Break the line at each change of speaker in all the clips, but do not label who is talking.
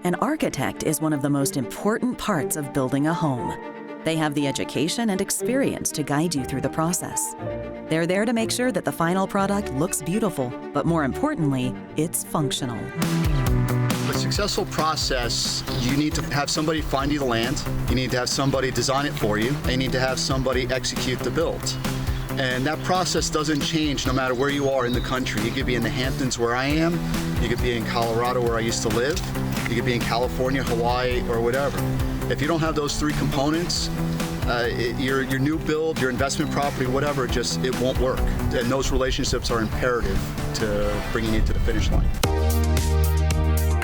An architect is one of the most important parts of building a home. They have the education and experience to guide you through the process. They're there to make sure that the final product looks beautiful, but more importantly, it's functional.
A successful process, you need to have somebody find you the land, you need to have somebody design it for you, and you need to have somebody execute the build. And that process doesn't change no matter where you are in the country. You could be in the Hamptons where I am, you could be in Colorado where I used to live, you could be in California, Hawaii, or whatever. If you don't have those three components, your new build, your investment property, whatever, it won't work. And those relationships are imperative to bringing you to the finish line.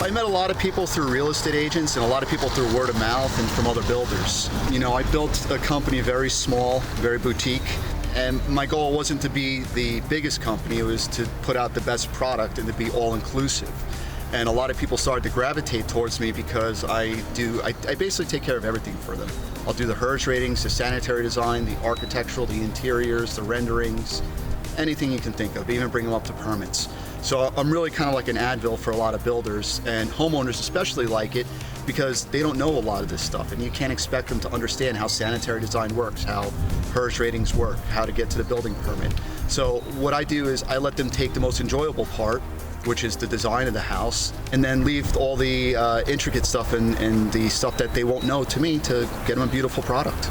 I met a lot of people through real estate agents and a lot of people through word of mouth and from other builders. You know, I built a company very small, very boutique, and my goal wasn't to be the biggest company, it was to put out the best product and to be all-inclusive. And a lot of people started to gravitate towards me because I basically take care of everything for them. I'll do the HERS ratings, the sanitary design, the architectural, the interiors, the renderings, anything you can think of, even bring them up to permits. So I'm really kind of like an Advil for a lot of builders, and homeowners especially like it because they don't know a lot of this stuff, and you can't expect them to understand how sanitary design works, how HERS ratings work, how to get to the building permit. So what I do is I let them take the most enjoyable part, which is the design of the house, and then leave all the intricate stuff and the stuff that they won't know to me to get them a beautiful product.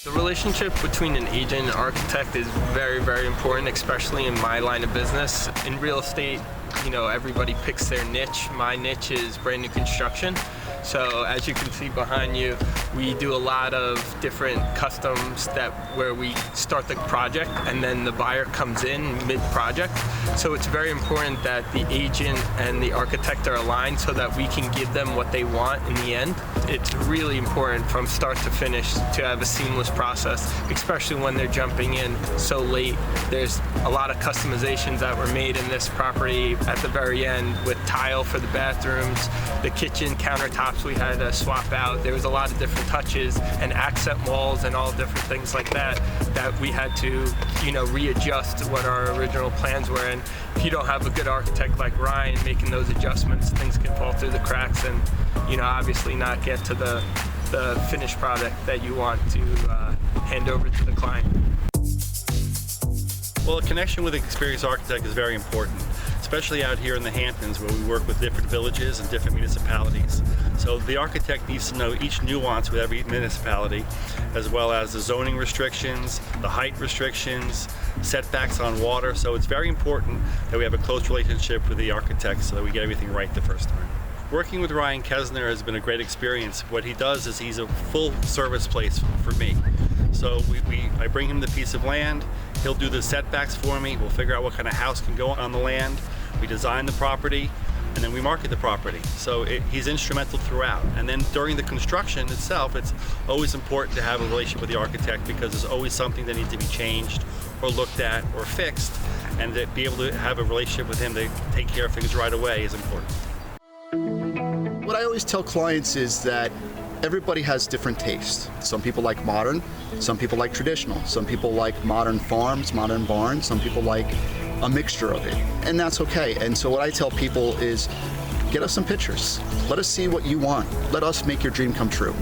The relationship between an agent and architect is very, very important, especially in my line of business. In real estate, you know, everybody picks their niche. My niche is brand new construction. So as you can see behind you, we do a lot of different customs where we start the project and then the buyer comes in mid-project. So it's very important that the agent and the architect are aligned so that we can give them what they want in the end. It's really important from start to finish to have a seamless process, especially when they're jumping in so late. There's a lot of customizations that were made in this property at the very end with tile for the bathrooms, the kitchen countertops we had to swap out. There was a lot of different touches and accent walls and all different things like that we had to, you know, readjust what our original plans were. And if you don't have a good architect like Ryan making those adjustments, things can fall through the cracks and, you know, obviously not get to the finished product that you want to hand over to the client.
Well, a connection with an experienced architect is very important, especially out here in the Hamptons where we work with different villages and different municipalities. So the architect needs to know each nuance with every municipality, as well as the zoning restrictions, the height restrictions, setbacks on water. So it's very important that we have a close relationship with the architect so that we get everything right the first time. Working with Ryan Kesner has been a great experience. What he does is he's a full service place for me. So I bring him the piece of land, he'll do the setbacks for me, we'll figure out what kind of house can go on the land, we design the property, and then we market the property. So he's instrumental throughout. And then during the construction itself, it's always important to have a relationship with the architect because there's always something that needs to be changed or looked at or fixed, and to be able to have a relationship with him to take care of things right away is important.
What I always tell clients is that everybody has different tastes. Some people like modern, some people like traditional, some people like modern farms, modern barns, some people like a mixture of it, and that's okay. And so what I tell people is, get us some pictures. Let us see what you want. Let us make your dream come true.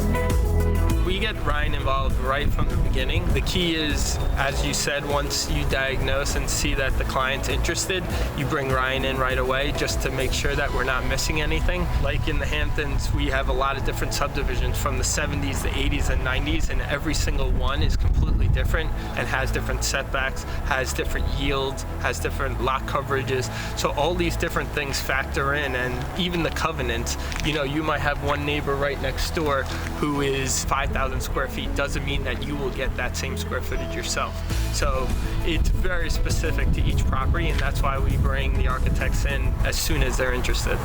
We get Ryan involved right from the beginning. The key is, as you said, once you diagnose and see that the client's interested, you bring Ryan in right away just to make sure that we're not missing anything. Like in the Hamptons, we have a lot of different subdivisions from the 70s, the 80s, and 90s, and every single one is completely different and has different setbacks, has different yields, has different lot coverages. So all these different things factor in, and even the covenants. You know, you might have one neighbor right next door who is 5,000 square feet, doesn't mean that you will get that same square footage yourself. So it's very specific to each property, and that's why we bring the architects in as soon as they're interested.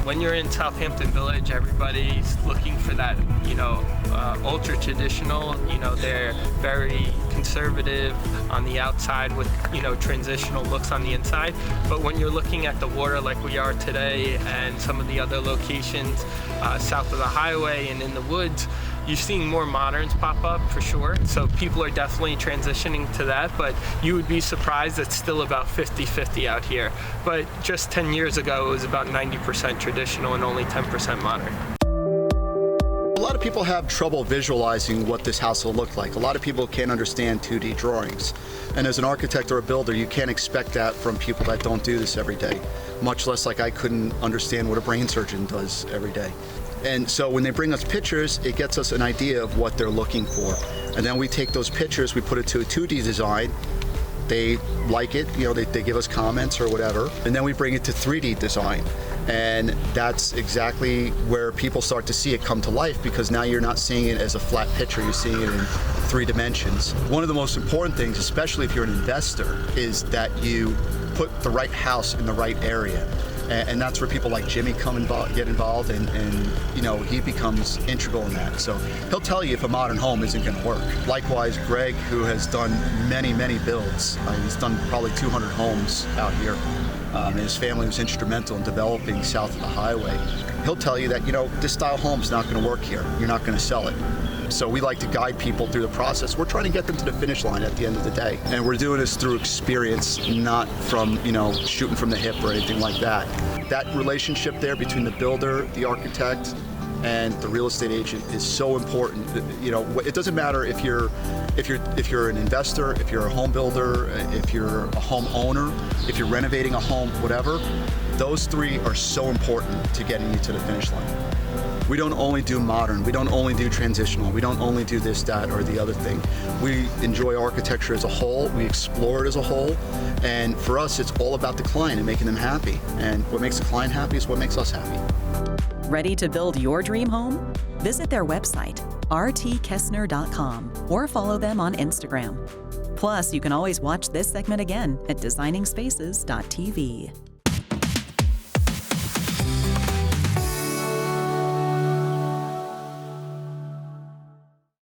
When you're in Southampton Village, everybody's looking for that, you know, ultra traditional, you know, they're very conservative on the outside with, you know, transitional looks on the inside. But when you're looking at the water like we are today and some of the other locations south of the highway and in the woods, You're seeing more moderns pop up for sure, so people are definitely transitioning to that, but you would be surprised it's still about 50-50 out here. But just 10 years ago, it was about 90% traditional and only 10% modern.
A lot of people have trouble visualizing what this house will look like. A lot of people can't understand 2D drawings. And as an architect or a builder, you can't expect that from people that don't do this every day, much less like I couldn't understand what a brain surgeon does every day. And so when they bring us pictures, it gets us an idea of what they're looking for. And then we take those pictures, we put it to a 2D design. They like it, they give us comments or whatever, and then we bring it to 3D design. And that's exactly where people start to see it come to life, because now you're not seeing it as a flat picture, you're seeing it in 3 dimensions. One of the most important things, especially if you're an investor, is that you put the right house in the right area. And that's where people like Jimmy get involved, and he becomes integral in that. So he'll tell you if a modern home isn't going to work. Likewise, Greg, who has done many builds, he's done probably 200 homes out here. And his family was instrumental in developing south of the highway. He'll tell you that, this style home is not going to work here. You're not going to sell it. So we like to guide people through the process. We're trying to get them to the finish line at the end of the day. And we're doing this through experience, not from, shooting from the hip or anything like that. That relationship there between the builder, the architect, and the real estate agent is so important. It doesn't matter if you're an investor, if you're a home builder, if you're a home owner, if you're renovating a home, whatever. Those 3 are so important to getting you to the finish line. We don't only do modern, we don't only do transitional, we don't only do this, that, or the other thing. We enjoy architecture as a whole, we explore it as a whole, and for us it's all about the client and making them happy. And what makes the client happy is what makes us happy.
Ready to build your dream home? Visit their website, rtkesner.com, or follow them on Instagram. Plus, you can always watch this segment again at designingspaces.tv.